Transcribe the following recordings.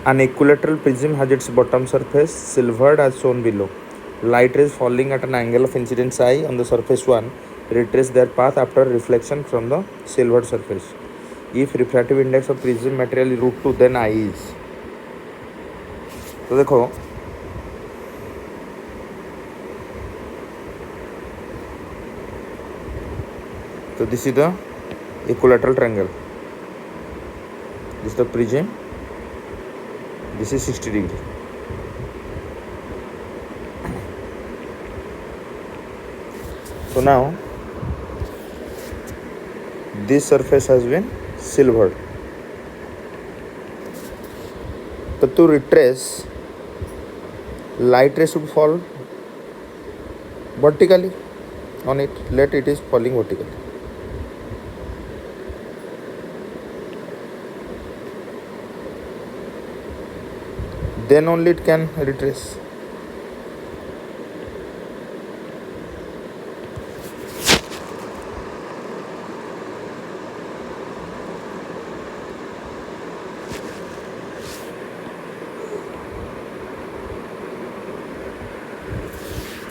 An equilateral prism has its bottom surface silvered as shown below. Light rays falling at an angle of incidence I on the surface 1 retrace their path after reflection from the silvered surface. If refractive index of prism material is √2 then I is. तो देखो तो this is the equilateral triangle. This is the prism. This is 60 degree. So now this surface has been silvered. But to retrace, light rays should fall vertically on it. Let it is falling vertically. Then only it can retrace.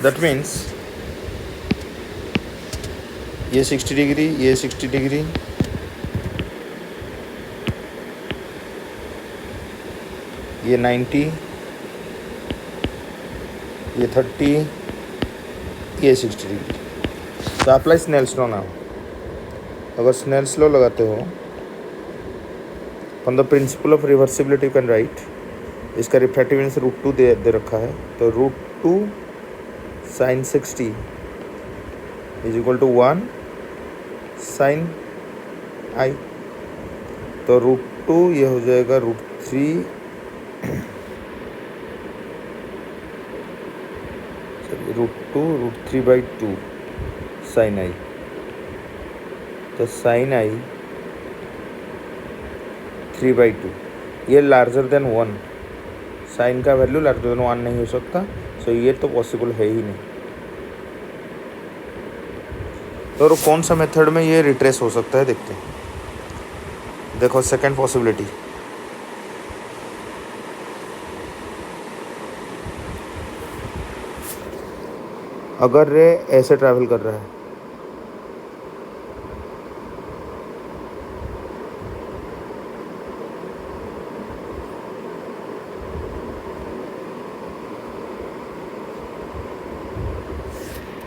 That means ये 60 degree, ये 60 degree, ये 90, ये 30, ये 60 degree. तो apply Snell's law now. अगर Snell's law लगाते हो from the principle of reversibility you can write. इसका रिफ्रैक्टिव इंडेक्स √2 दे रखा है. तो √2 sin 60 is equal to 1 sin I. तो √2 ये हो जाएगा √3 √3/2 sin I. तो sin I 3/2 ये लार्जर देन 1. साइन का वैल्यू लार्जर देन 1 नहीं हो सकता. सो ये तो पॉसिबल है ही नहीं. तो कौन सा मेथड में ये रिट्रेस हो सकता है देखते हैं. देखो सेकंड पॉसिबिलिटी. अगर रे ऐसे ट्रैवल कर रहा है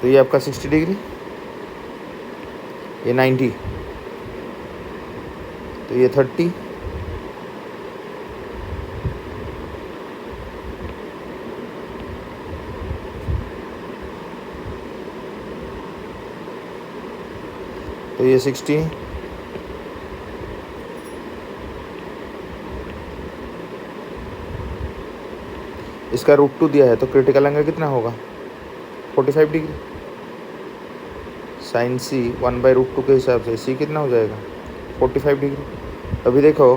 तो ये आपका 60 डिग्री, ये 90, तो ये 30, तो ये 60, इसका √2 दिया है तो क्रिटिकल एंगल कितना होगा 45 डिग्री. साइन सी 1/√2 के हिसाब से सी कितना हो जाएगा 45 डिग्री. अभी देखो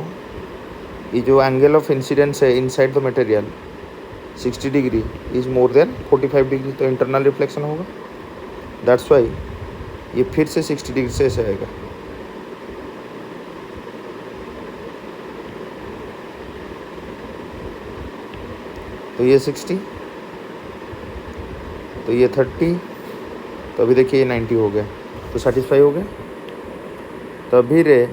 ये जो एंगल ऑफ इंसिडेंस है inside the material 60 degree is more than 45 degree. तो इंटरनल रिफ्लेक्शन होगा. दैट्स वाई ये फिर से 60 डिग्री से ऐसे आएगा. तो ये 60, तो ये 30, तो अभी देखिए ये 90 हो गया. तो सेटिस्फाई हो गया. तो अभी रे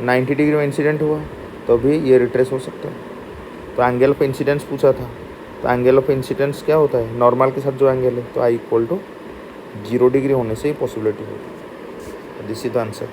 90 डिग्री में इंसिडेंट हुआ तो अभी ये रिट्रेस हो सकता है. तो एंगल ऑफ इंसिडेंस पूछा था. तो एंगल ऑफ इंसिडेंस क्या होता है नॉर्मल के साथ जो एंगल है. तो I = 0 डिग्री होने से ही पॉसिबिलिटी होगी. This is the answer.